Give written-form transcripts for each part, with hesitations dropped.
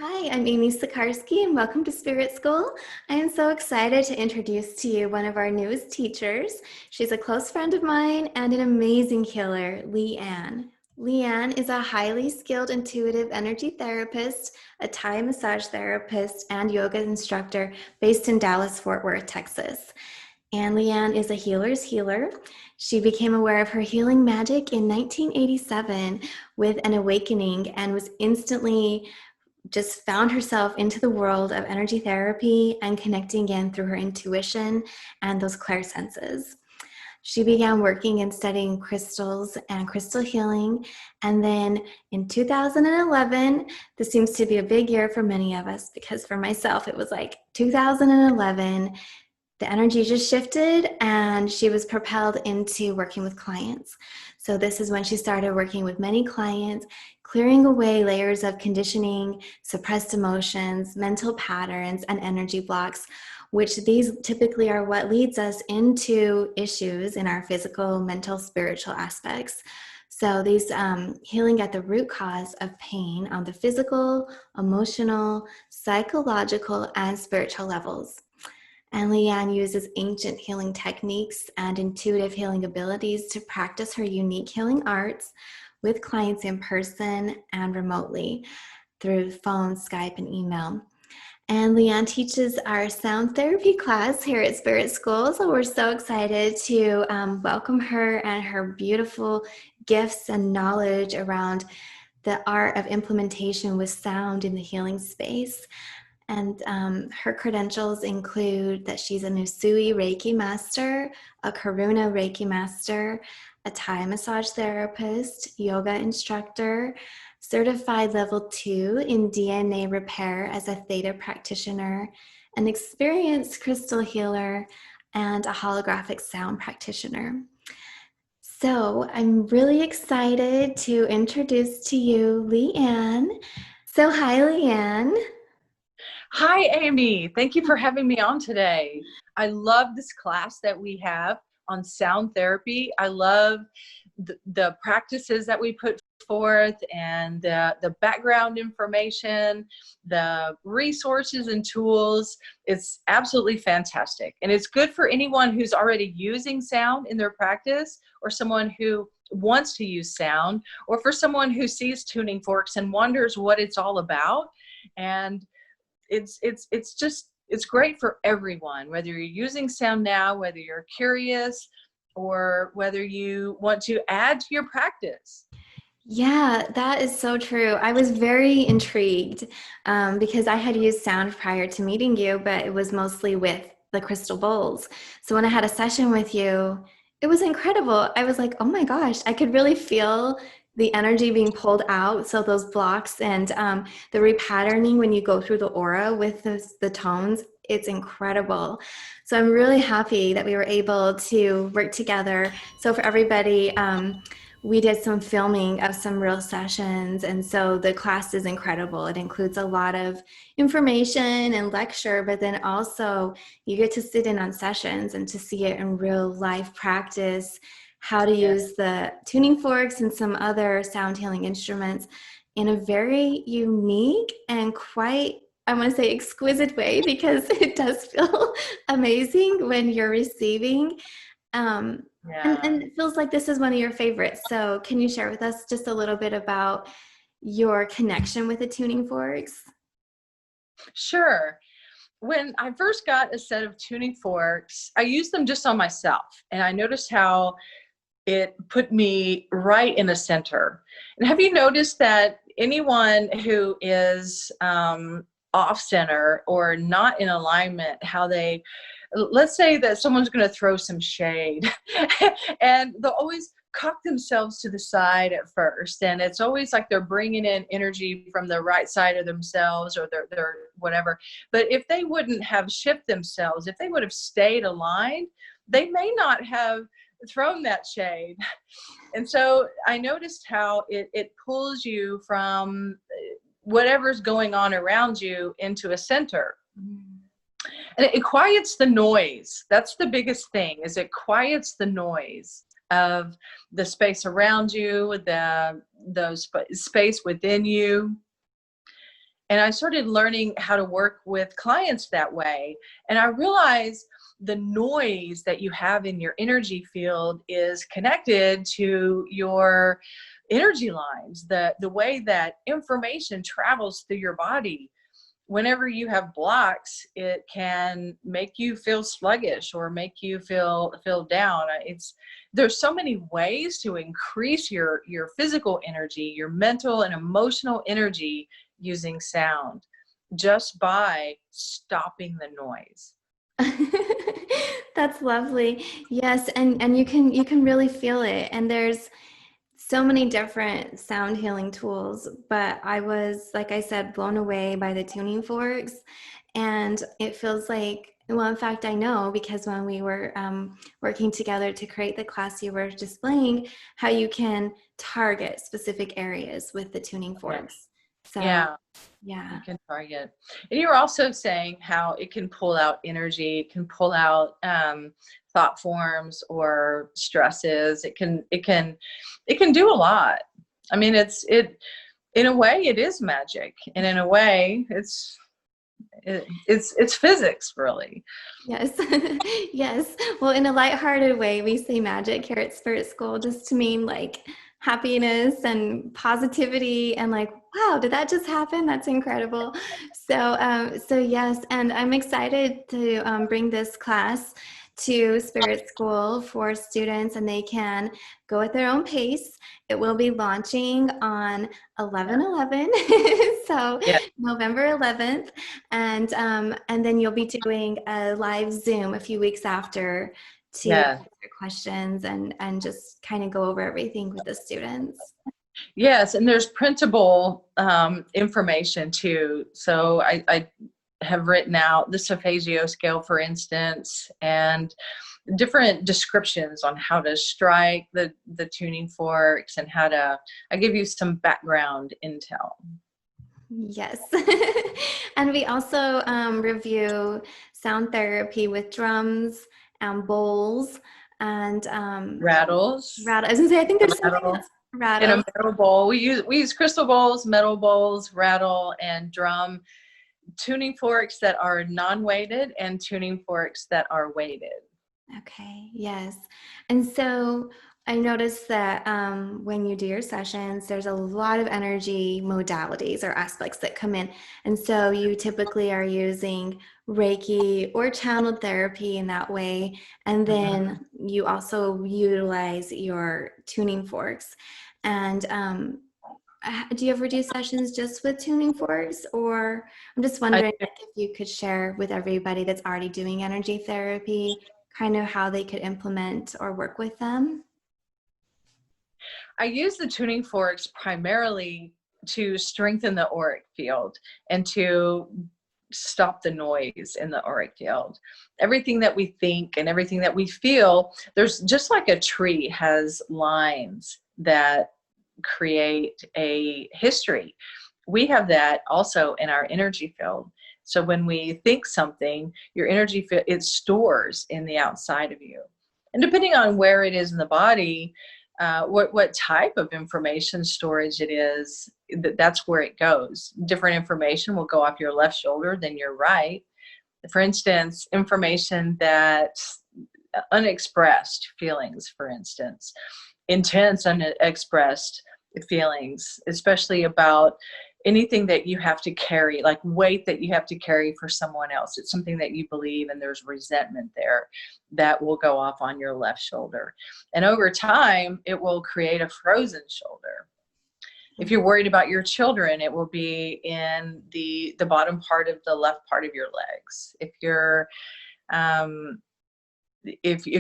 Hi, I'm Amy Sikarskie and welcome to Spirit School. I am so excited to introduce to you one of our newest teachers. She's a close friend of mine and an amazing healer, Lea Anne. Lea Anne is a highly skilled intuitive energy therapist, a Thai massage therapist, and yoga instructor based in Dallas, Fort Worth, Texas. And Lea Anne is a healer's healer. She became aware of her healing magic in 1987 with an awakening and was instantly just found herself into the world of energy therapy and connecting in through her intuition and those clairsenses. She began working and studying crystals and crystal healing. And then in 2011, this seems to be a big year for many of us because for myself, it was like 2011, the energy just shifted and she was propelled into working with clients. So this is when she started working with many clients, clearing away layers of conditioning, suppressed emotions, mental patterns, and energy blocks, which these typically are what leads us into issues in our physical, mental, spiritual aspects. So these healing at the root cause of pain on the physical, emotional, psychological, and spiritual levels. And Lea Anne uses ancient healing techniques and intuitive healing abilities to practice her unique healing arts with clients in person and remotely through phone, Skype, and email. And Lea Anne teaches our sound therapy class here at Spirit School. So we're so excited to welcome her and her beautiful gifts and knowledge around the art of implementation with sound in the healing space. And her credentials include that she's an Usui Reiki master, a Karuna Reiki master, a Thai massage therapist, yoga instructor, certified level 2 in DNA repair as a theta practitioner, an experienced crystal healer, and a holographic sound practitioner. So I'm really excited to introduce to you Lea Anne. So hi, Lea Anne. Hi, Amy. Thank you for having me on today. I love this class that we have on sound therapy. I love the practices that we put forth and the background information, the resources and tools. It's absolutely fantastic. And it's good for anyone who's already using sound in their practice or someone who wants to use sound, or for someone who sees tuning forks and wonders what it's all about. And it's great for everyone, whether you're using sound now, whether you're curious, or whether you want to add to your practice. Yeah, that is so true. I was very intrigued because I had used sound prior to meeting you, but it was mostly with the crystal bowls. So when I had a session with you, it was incredible. I was like, oh my gosh, I could really feel the energy being pulled out. So those blocks and the repatterning when you go through the aura with the tones, it's incredible. So I'm really happy that we were able to work together. So for everybody, we did some filming of some real sessions, and so the class is incredible. It includes a lot of information and lecture, but then also you get to sit in on sessions and to see it in real life practice, how to use the tuning forks and some other sound healing instruments in a very unique and quite, I want to say, exquisite way, because it does feel amazing when you're receiving. And it feels like this is one of your favorites. So can you share with us just a little bit about your connection with the tuning forks? Sure. When I first got a set of tuning forks, I used them just on myself, and I noticed how it put me right in the center. And have you noticed that anyone who is off center or not in alignment, how they, let's say that someone's going to throw some shade and they'll always cock themselves to the side at first, and it's always like they're bringing in energy from the right side of themselves, or their whatever. But if they wouldn't have shifted themselves, if they would have stayed aligned, they may not have thrown that shade. And so I noticed how it pulls you from whatever's going on around you into a center. And it quiets the noise. That's the biggest thing, is it quiets the noise of the space around you, the space within you. And I started learning how to work with clients that way. And I realized the noise that you have in your energy field is connected to your energy lines, the way that information travels through your body. Whenever you have blocks, it can make you feel sluggish or make you feel down. There's so many ways to increase your physical energy, your mental and emotional energy using sound, just by stopping the noise. That's lovely. Yes, and you can really feel it. And there's so many different sound healing tools, but I was, like I said, blown away by the tuning forks. And it feels like, well, in fact, I know, because when we were working together to create the class, you were displaying how you can target specific areas with the tuning forks. So, yeah. Yeah. You can target. And you were also saying how it can pull out energy, it can pull out thought forms or stresses. It can do a lot. I mean, in a way it is magic, and in a way it's physics, really. Yes. Yes. Well, in a lighthearted way, we say magic here at Spirit School just to mean like happiness and positivity and like, wow, did that just happen? That's incredible. So yes, and I'm excited to bring this class to Spirit School for students, and they can go at their own pace. It will be launching on 11/11, so Yeah. November 11th, and then you'll be doing a live Zoom a few weeks after to Yeah. answer questions and just kind of go over everything with the students. Yes, and there's printable information too. So I have written out the Sophasio scale, for instance, and different descriptions on how to strike the tuning forks and I give you some background intel. Yes. And we also review sound therapy with drums and bowls and Rattles. I was gonna say, I think there's something Rattle. that's In a rattles. metal bowl. We use crystal bowls, metal bowls, rattle, and drum. Tuning forks that are non-weighted and tuning forks that are weighted. Okay, yes. And so I noticed that when you do your sessions, there's a lot of energy modalities or aspects that come in. And so you typically are using Reiki or channeled therapy in that way. And then you also utilize your tuning forks. And do you ever do sessions just with tuning forks? Or I'm just wondering if you could share with everybody that's already doing energy therapy kind of how they could implement or work with them? I use the tuning forks primarily to strengthen the auric field and to stop the noise in the auric field. Everything that we think and everything that we feel, there's just like a tree has lines that create a history. We have that also in our energy field. So when we think something, your energy field, it stores in the outside of you. And depending on where it is in the body, what type of information storage it is, that's where it goes. Different information will go off your left shoulder than your right. For instance, information that's unexpressed feelings, for instance, intense unexpressed feelings, especially about anything that you have to carry, like weight that you have to carry for someone else. It's something that you believe and there's resentment there, that will go off on your left shoulder. And over time, it will create a frozen shoulder. If you're worried about your children, it will be in the bottom part of the left part of your legs. If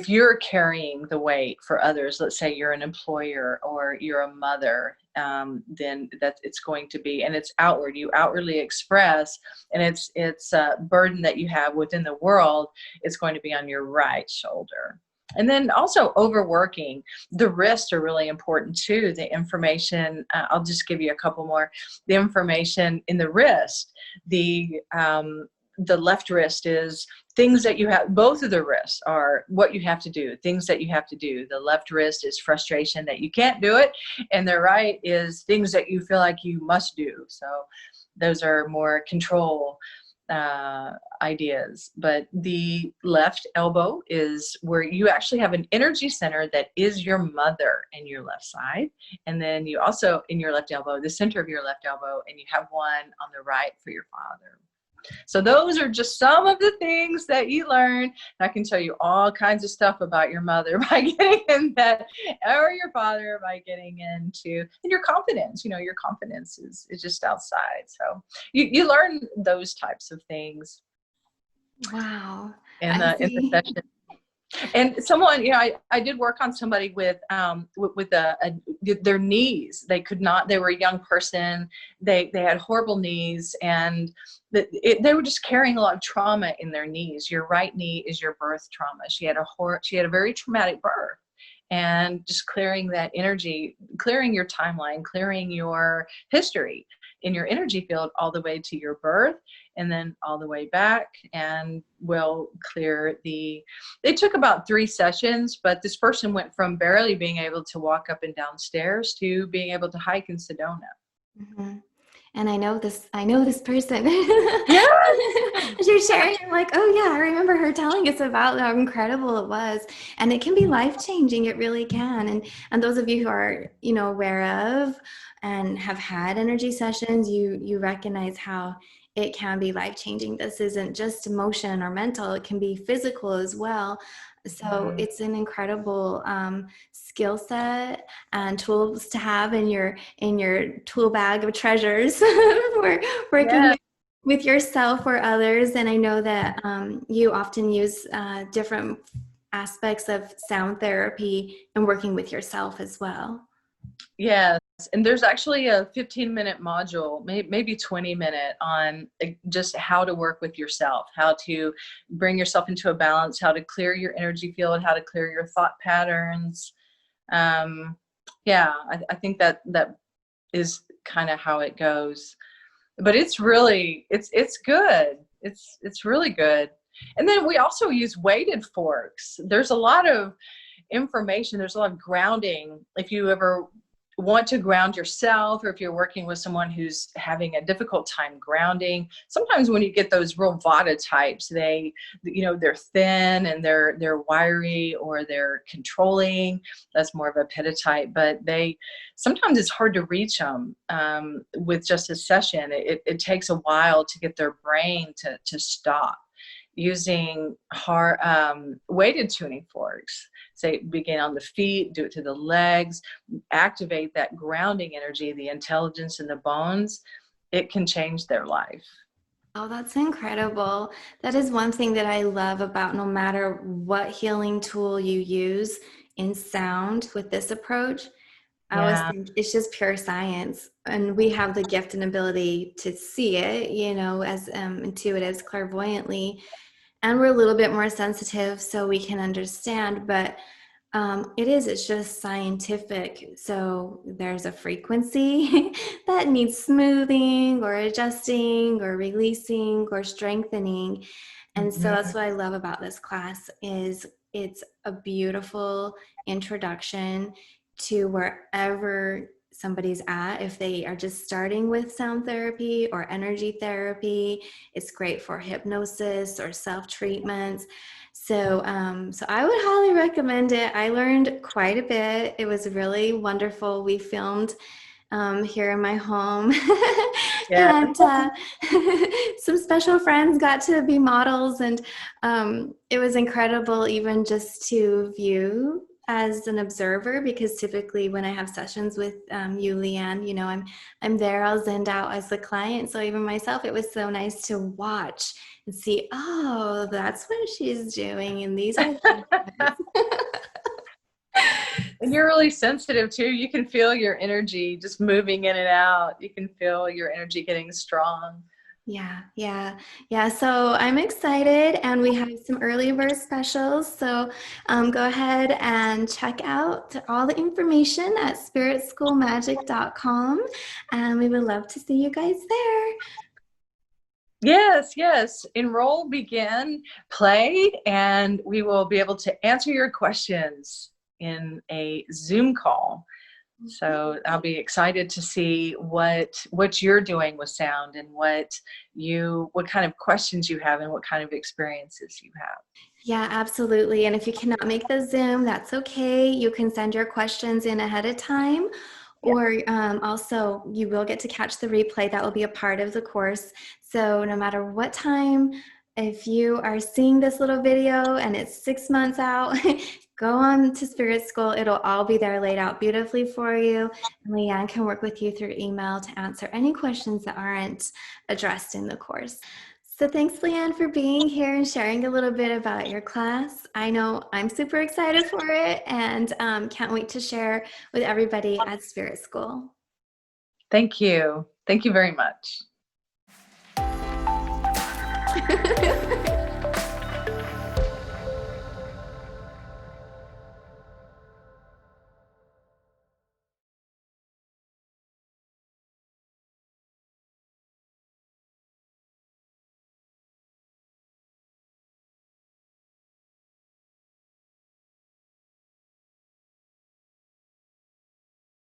you're carrying the weight for others, let's say you're an employer or you're a mother, then that it's going to be, and it's outward. You outwardly express, and it's a burden that you have within the world. It's going to be on your right shoulder. And then also overworking. The wrists are really important too. The information, I'll just give you a couple more. The information in the wrist, the left wrist is things that you have. Both of the wrists are what you have to do, things that you have to do. The left wrist is frustration that you can't do it, and the right is things that you feel like you must do. So those are more control ideas. But the left elbow is where you actually have an energy center that is your mother in your left side. And then you also, in your left elbow, the center of your left elbow, and you have one on the right for your father. So those are just some of the things that you learn. I can tell you all kinds of stuff about your mother by getting in that, or your father by getting into, and your confidence. Your confidence is just outside. So you learn those types of things. Wow. In I the see. session. And someone, I did work on somebody with their knees. They were a young person. They had horrible knees, and they were just carrying a lot of trauma in their knees. Your right knee is your birth trauma. She had a very traumatic birth, and just clearing that energy, clearing your timeline, clearing your history in your energy field all the way to your birth, and then all the way back, and we'll clear they took about 3 sessions, but this person went from barely being able to walk up and down stairs to being able to hike in Sedona. Mm-hmm. And I know this person. Yes. As you're sharing, I'm like, oh yeah, I remember her telling us about how incredible it was. And it can be life-changing. It really can. And those of you who are, aware of and have had energy sessions, you recognize how it can be life-changing. This isn't just emotion or mental, it can be physical as well. So it's an incredible skill set and tools to have in your tool bag of treasures for working with yourself or others. And I know that you often use different aspects of sound therapy and working with yourself as well. Yes, and there's actually a 15-minute module, maybe 20-minute, on just how to work with yourself, how to bring yourself into a balance, how to clear your energy field, how to clear your thought patterns. I think that is kind of how it goes. But it's really, it's good. It's really good. And then we also use weighted forks. There's a lot of information. There's a lot of grounding. If you ever want to ground yourself, or if you're working with someone who's having a difficult time grounding, sometimes when you get those real Vata types, they're thin and they're wiry, or they're controlling. That's more of a Pitta type, but sometimes it's hard to reach them with just a session. It takes a while to get their brain to stop. Using weighted tuning forks, say begin on the feet, do it to the legs, activate that grounding energy, the intelligence in the bones, it can change their life. Oh, that's incredible. That is one thing that I love about no matter what healing tool you use in sound with this approach. I always think it's just pure science, and we have the gift and ability to see it, as intuitives, clairvoyantly, and we're a little bit more sensitive so we can understand, but it's just scientific. So there's a frequency that needs smoothing or adjusting or releasing or strengthening. And so that's what I love about this class is it's a beautiful introduction to wherever somebody's at. If they are just starting with sound therapy or energy therapy, it's great for hypnosis or self-treatments. So I would highly recommend it. I learned quite a bit. It was really wonderful. We filmed here in my home. And some special friends got to be models, and it was incredible even just to view as an observer, because typically when I have sessions with you, Lea Anne, I'm there, I'll zend out as the client. So even myself, it was so nice to watch and see, oh, that's what she's doing, and these are And you're really sensitive too. You can feel your energy just moving in and out. You can feel your energy getting strong. Yeah. So I'm excited, and we have some early bird specials. So go ahead and check out all the information at spiritschoolmagic.com, and we would love to see you guys there. Yes. Enroll, begin, play, and we will be able to answer your questions in a Zoom call So I'll be excited to see what you're doing with sound and what kind of questions you have and what kind of experiences you have. Yeah, absolutely. And if you cannot make the Zoom, that's okay. You can send your questions in ahead of time, Yeah. or also you will get to catch the replay. That will be a part of the course. So no matter what time, if you are seeing this little video and it's 6 months out, go on to Spirit School. It'll all be there laid out beautifully for you. And Lea Anne can work with you through email to answer any questions that aren't addressed in the course. So thanks, Lea Anne, for being here and sharing a little bit about your class. I know I'm super excited for it and can't wait to share with everybody at Spirit School. Thank you. Thank you very much.